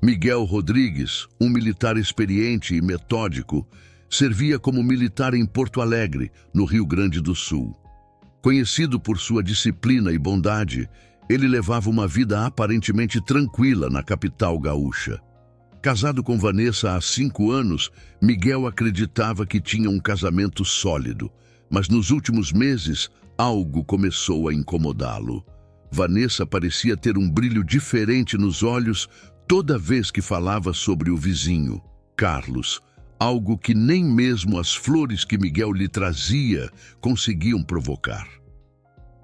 Miguel Rodrigues, um militar experiente e metódico, servia como militar em Porto Alegre, no Rio Grande do Sul. Conhecido por sua disciplina e bondade, ele levava uma vida aparentemente tranquila na capital gaúcha. Casado com Vanessa há 5 anos, Miguel acreditava que tinha um casamento sólido, mas nos últimos meses algo começou a incomodá-lo. Vanessa parecia ter um brilho diferente nos olhos toda vez que falava sobre o vizinho, Carlos, algo que nem mesmo as flores que Miguel lhe trazia conseguiam provocar.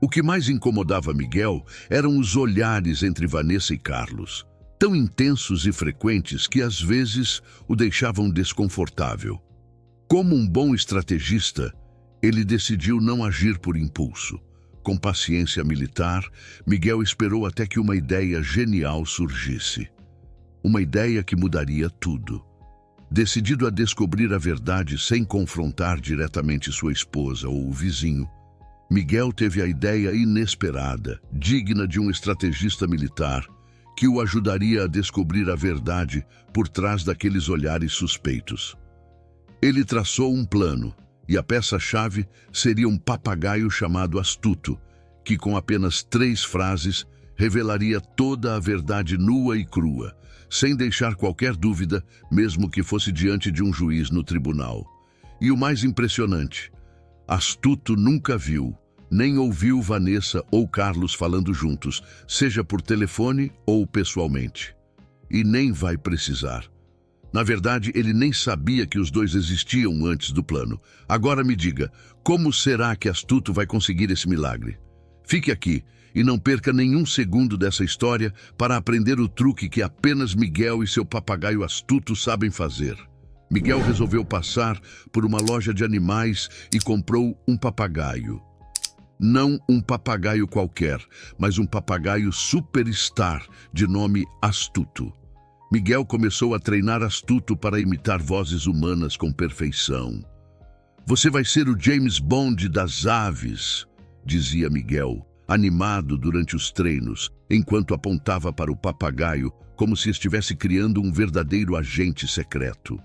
O que mais incomodava Miguel eram os olhares entre Vanessa e Carlos, tão intensos e frequentes que às vezes o deixavam desconfortável. Como um bom estrategista, ele decidiu não agir por impulso. Com paciência militar, Miguel esperou até que uma ideia genial surgisse. Uma ideia que mudaria tudo. Decidido a descobrir a verdade sem confrontar diretamente sua esposa ou o vizinho, Miguel teve a ideia inesperada, digna de um estrategista militar, que o ajudaria a descobrir a verdade por trás daqueles olhares suspeitos. Ele traçou um plano, e a peça-chave seria um papagaio chamado Astuto, que com apenas 3 frases revelaria toda a verdade nua e crua, sem deixar qualquer dúvida, mesmo que fosse diante de um juiz no tribunal. E o mais impressionante, Astuto nunca viu, nem ouviu Vanessa ou Carlos falando juntos, seja por telefone ou pessoalmente. E nem vai precisar. Na verdade, ele nem sabia que os dois existiam antes do plano. Agora me diga, como será que Astuto vai conseguir esse milagre? Fique aqui e não perca nenhum segundo dessa história para aprender o truque que apenas Miguel e seu papagaio Astuto sabem fazer. Miguel resolveu passar por uma loja de animais e comprou um papagaio. Não um papagaio qualquer, mas um papagaio superstar de nome Astuto. Miguel começou a treinar Astuto para imitar vozes humanas com perfeição. "Você vai ser o James Bond das aves", dizia Miguel, animado durante os treinos, enquanto apontava para o papagaio como se estivesse criando um verdadeiro agente secreto.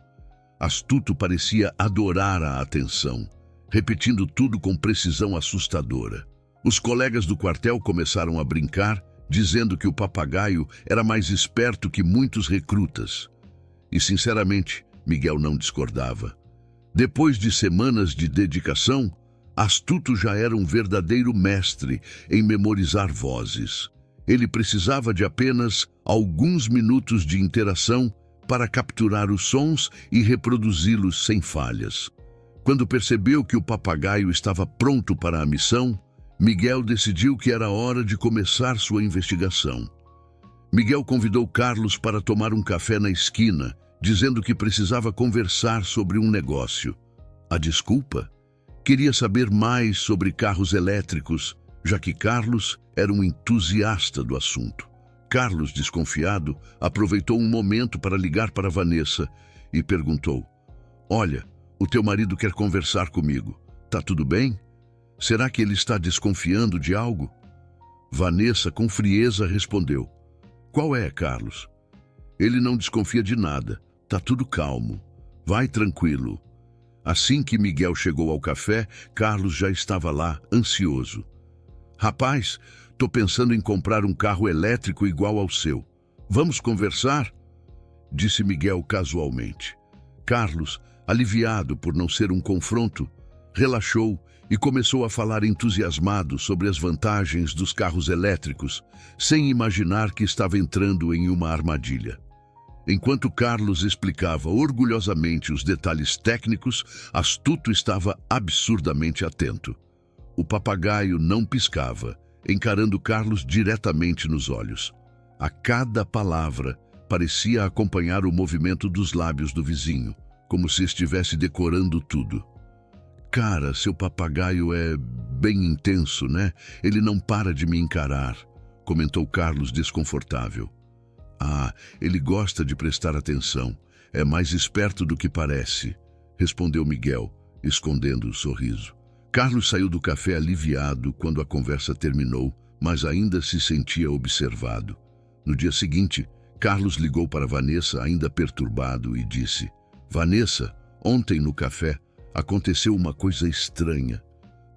Astuto parecia adorar a atenção, repetindo tudo com precisão assustadora. Os colegas do quartel começaram a brincar, dizendo que o papagaio era mais esperto que muitos recrutas. E, sinceramente, Miguel não discordava. Depois de semanas de dedicação, Astuto já era um verdadeiro mestre em memorizar vozes. Ele precisava de apenas alguns minutos de interação para capturar os sons e reproduzi-los sem falhas. Quando percebeu que o papagaio estava pronto para a missão, Miguel decidiu que era hora de começar sua investigação. Miguel convidou Carlos para tomar um café na esquina, dizendo que precisava conversar sobre um negócio. A desculpa? Queria saber mais sobre carros elétricos, já que Carlos era um entusiasta do assunto. Carlos, desconfiado, aproveitou um momento para ligar para Vanessa e perguntou: "Olha, o teu marido quer conversar comigo. Tá tudo bem? Será que ele está desconfiando de algo?" Vanessa, com frieza, respondeu: "Qual é, Carlos? Ele não desconfia de nada. Tá tudo calmo. Vai tranquilo." Assim que Miguel chegou ao café, Carlos já estava lá, ansioso. "Rapaz, tô pensando em comprar um carro elétrico igual ao seu. Vamos conversar?" disse Miguel casualmente. Carlos, aliviado por não ser um confronto, relaxou e começou a falar entusiasmado sobre as vantagens dos carros elétricos, sem imaginar que estava entrando em uma armadilha. Enquanto Carlos explicava orgulhosamente os detalhes técnicos, Astuto estava absurdamente atento. O papagaio não piscava, encarando Carlos diretamente nos olhos. A cada palavra parecia acompanhar o movimento dos lábios do vizinho, como se estivesse decorando tudo. "Cara, seu papagaio é bem intenso, né? Ele não para de me encarar", comentou Carlos desconfortável. "Ah, ele gosta de prestar atenção. É mais esperto do que parece", respondeu Miguel, escondendo o sorriso. Carlos saiu do café aliviado quando a conversa terminou, mas ainda se sentia observado. No dia seguinte, Carlos ligou para Vanessa, ainda perturbado, e disse: Vanessa, ontem no café aconteceu uma coisa estranha.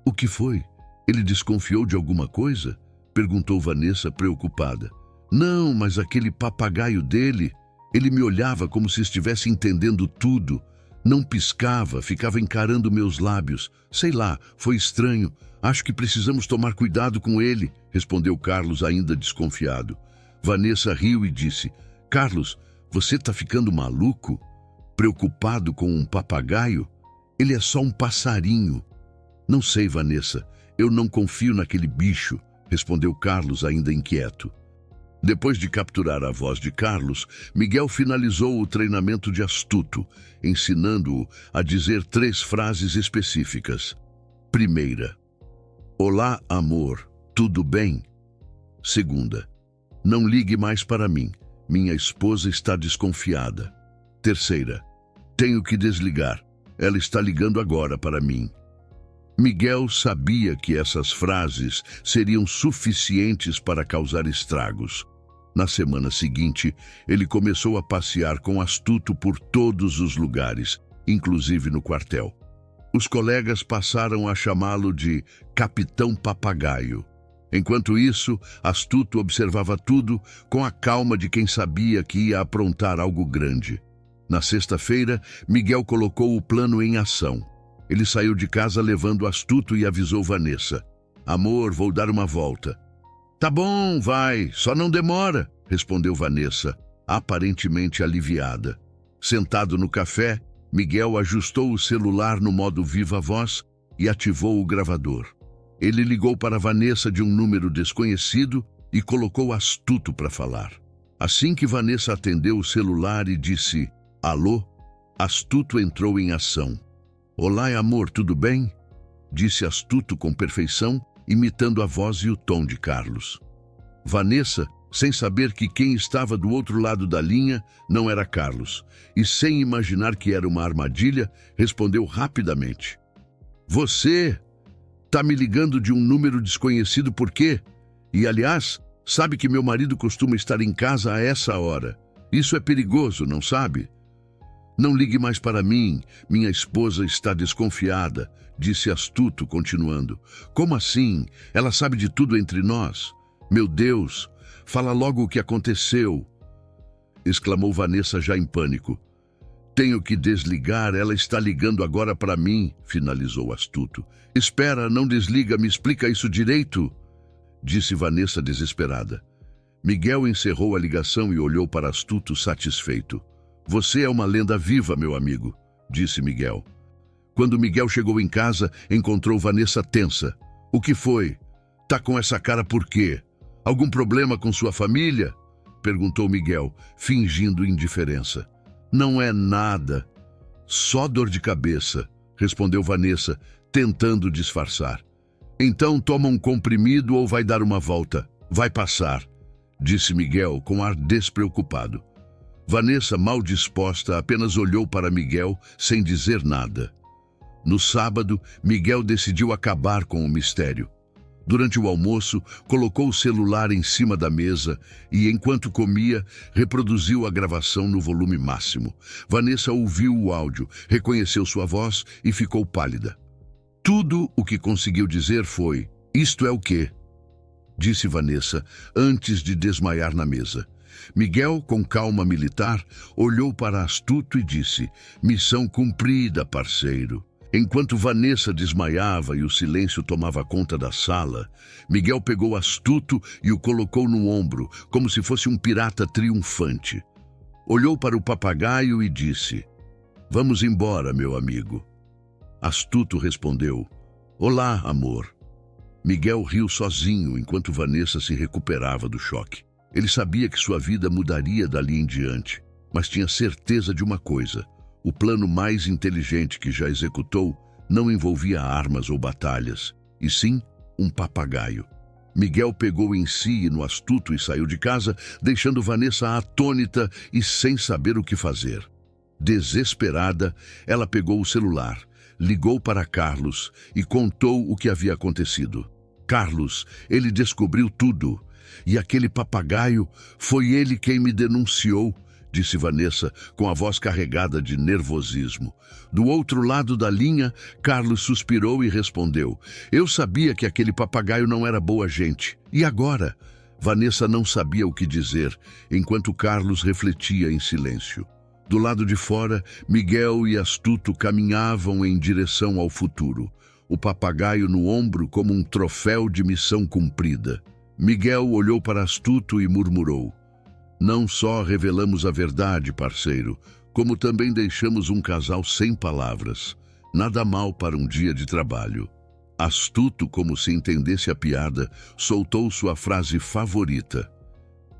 O que foi? Ele desconfiou de alguma coisa? Perguntou Vanessa, preocupada. Não, mas aquele papagaio dele, ele me olhava como se estivesse entendendo tudo. Não piscava, ficava encarando meus lábios. Sei lá, foi estranho. Acho que precisamos tomar cuidado com ele, respondeu Carlos, ainda desconfiado. Vanessa riu e disse: Carlos, você está ficando maluco? Preocupado com um papagaio? Ele é só um passarinho. Não sei, Vanessa. Eu não confio naquele bicho, respondeu Carlos, ainda inquieto. Depois de capturar a voz de Carlos, Miguel finalizou o treinamento de astuto, ensinando-o a dizer 3 frases específicas. Primeira: Olá, amor, tudo bem? Segunda: Não ligue mais para mim, minha esposa está desconfiada. Terceira: Tenho que desligar, ela está ligando agora para mim. Miguel sabia que essas frases seriam suficientes para causar estragos. Na semana seguinte, ele começou a passear com Astuto por todos os lugares, inclusive no quartel. Os colegas passaram a chamá-lo de Capitão Papagaio. Enquanto isso, Astuto observava tudo com a calma de quem sabia que ia aprontar algo grande. Na sexta-feira, Miguel colocou o plano em ação. Ele saiu de casa levando Astuto e avisou Vanessa. Amor, vou dar uma volta. Tá bom, vai, só não demora, respondeu Vanessa, aparentemente aliviada. Sentado no café, Miguel ajustou o celular no modo viva voz e ativou o gravador. Ele ligou para Vanessa de um número desconhecido e colocou Astuto para falar. Assim que Vanessa atendeu o celular e disse alô, Astuto entrou em ação. Olá, amor, tudo bem? Disse Astuto com perfeição, imitando a voz e o tom de Carlos. Vanessa, sem saber que quem estava do outro lado da linha não era Carlos, e sem imaginar que era uma armadilha, respondeu rapidamente. Você tá me ligando de um número desconhecido por quê? E, aliás, sabe que meu marido costuma estar em casa a essa hora. Isso é perigoso, não sabe? Não ligue mais para mim, minha esposa está desconfiada, disse Astuto, continuando. Como assim? Ela sabe de tudo entre nós? Meu Deus, fala logo o que aconteceu, exclamou Vanessa já em pânico. Tenho que desligar, ela está ligando agora para mim, finalizou Astuto. Espera, não desliga, me explica isso direito, disse Vanessa desesperada. Miguel encerrou a ligação e olhou para Astuto satisfeito. Você é uma lenda viva, meu amigo, disse Miguel. Quando Miguel chegou em casa, encontrou Vanessa tensa. O que foi? Tá com essa cara por quê? Algum problema com sua família? Perguntou Miguel, fingindo indiferença. Não é nada. Só dor de cabeça, respondeu Vanessa, tentando disfarçar. Então toma um comprimido ou vai dar uma volta. Vai passar, disse Miguel com ar despreocupado. Vanessa, mal disposta, apenas olhou para Miguel sem dizer nada. No sábado, Miguel decidiu acabar com o mistério. Durante o almoço, colocou o celular em cima da mesa e, enquanto comia, reproduziu a gravação no volume máximo. Vanessa ouviu o áudio, reconheceu sua voz e ficou pálida. Tudo o que conseguiu dizer foi: "Isto é o quê?", disse Vanessa, antes de desmaiar na mesa. Miguel, com calma militar, olhou para Astuto e disse: "Missão cumprida, parceiro." Enquanto Vanessa desmaiava e o silêncio tomava conta da sala, Miguel pegou Astuto e o colocou no ombro, como se fosse um pirata triunfante. Olhou para o papagaio e disse: "Vamos embora, meu amigo." Astuto respondeu: "Olá, amor." Miguel riu sozinho enquanto Vanessa se recuperava do choque. Ele sabia que sua vida mudaria dali em diante, mas tinha certeza de uma coisa: o plano mais inteligente que já executou não envolvia armas ou batalhas, e sim um papagaio. Miguel pegou em si e no Astuto e saiu de casa, deixando Vanessa atônita e sem saber o que fazer. Desesperada, ela pegou o celular, ligou para Carlos e contou o que havia acontecido. Carlos, ele descobriu tudo. E aquele papagaio, foi ele quem me denunciou, disse Vanessa, com a voz carregada de nervosismo. Do outro lado da linha, Carlos suspirou e respondeu: eu sabia que aquele papagaio não era boa gente. E agora? Vanessa não sabia o que dizer, enquanto Carlos refletia em silêncio. Do lado de fora, Miguel e Astuto caminhavam em direção ao futuro, o papagaio no ombro como um troféu de missão cumprida. Miguel olhou para Astuto e murmurou: não só revelamos a verdade, parceiro, como também deixamos um casal sem palavras. Nada mal para um dia de trabalho. Astuto, como se entendesse a piada, soltou sua frase favorita: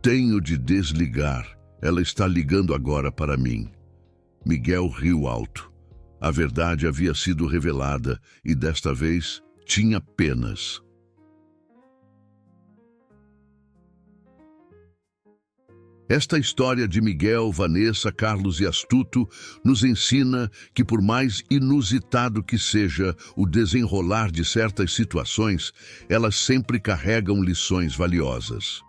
tenho de desligar. Ela está ligando agora para mim. Miguel riu alto. A verdade havia sido revelada e desta vez tinha penas. Esta história de Miguel, Vanessa, Carlos e Astuto nos ensina que, por mais inusitado que seja o desenrolar de certas situações, elas sempre carregam lições valiosas.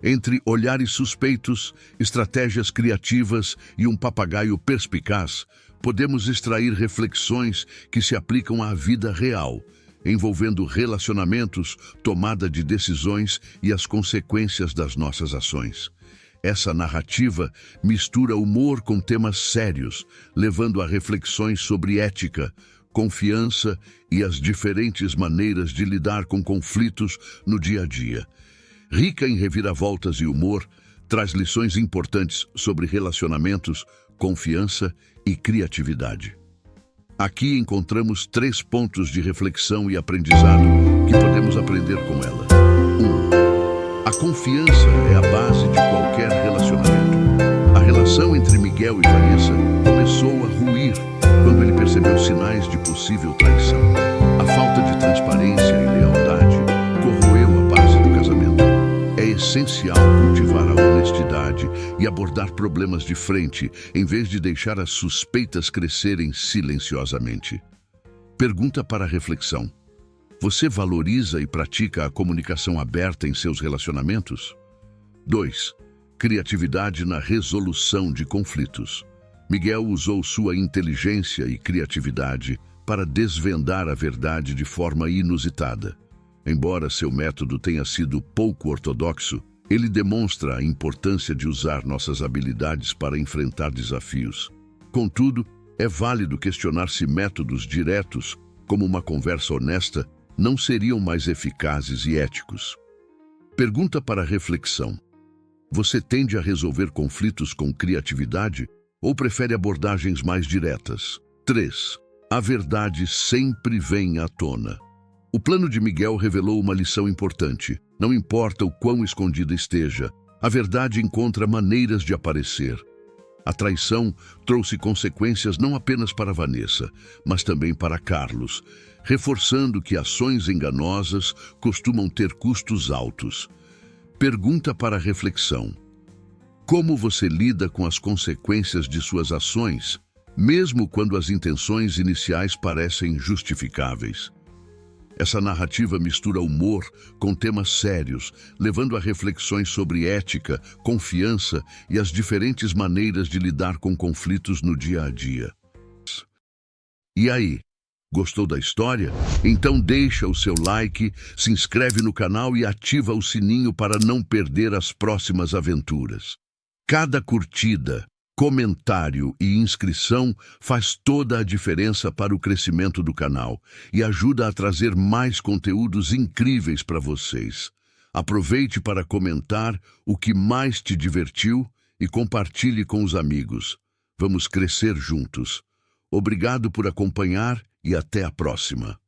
Entre olhares suspeitos, estratégias criativas e um papagaio perspicaz, podemos extrair reflexões que se aplicam à vida real, envolvendo relacionamentos, tomada de decisões e as consequências das nossas ações. Essa narrativa mistura humor com temas sérios, levando a reflexões sobre ética, confiança e as diferentes maneiras de lidar com conflitos no dia a dia. Rica em reviravoltas e humor, traz lições importantes sobre relacionamentos, confiança e criatividade. Aqui encontramos 3 pontos de reflexão e aprendizado que podemos aprender com ela. 1. A confiança é a base de qualquer relacionamento. A relação entre Miguel e Vanessa começou a ruir quando ele percebeu sinais de possível traição. A falta de transparência e lealdade corroeu a base do casamento. É essencial cultivar a honestidade e abordar problemas de frente, em vez de deixar as suspeitas crescerem silenciosamente. Pergunta para reflexão: você valoriza e pratica a comunicação aberta em seus relacionamentos? 2. Criatividade na resolução de conflitos. Miguel usou sua inteligência e criatividade para desvendar a verdade de forma inusitada. Embora seu método tenha sido pouco ortodoxo, ele demonstra a importância de usar nossas habilidades para enfrentar desafios. Contudo, é válido questionar se métodos diretos, como uma conversa honesta, não seriam mais eficazes e éticos. Pergunta para reflexão: você tende a resolver conflitos com criatividade ou prefere abordagens mais diretas? 3. A verdade sempre vem à tona. O plano de Miguel revelou uma lição importante. Não importa o quão escondida esteja, a verdade encontra maneiras de aparecer. A traição trouxe consequências não apenas para Vanessa, mas também para Carlos, reforçando que ações enganosas costumam ter custos altos. Pergunta para reflexão: como você lida com as consequências de suas ações, mesmo quando as intenções iniciais parecem justificáveis? Essa narrativa mistura humor com temas sérios, levando a reflexões sobre ética, confiança e as diferentes maneiras de lidar com conflitos no dia a dia. E aí, gostou da história? Então deixa o seu like, se inscreve no canal e ativa o sininho para não perder as próximas aventuras. Cada curtida, comentário e inscrição faz toda a diferença para o crescimento do canal e ajuda a trazer mais conteúdos incríveis para vocês. Aproveite para comentar o que mais te divertiu e compartilhe com os amigos. Vamos crescer juntos. Obrigado por acompanhar e até a próxima.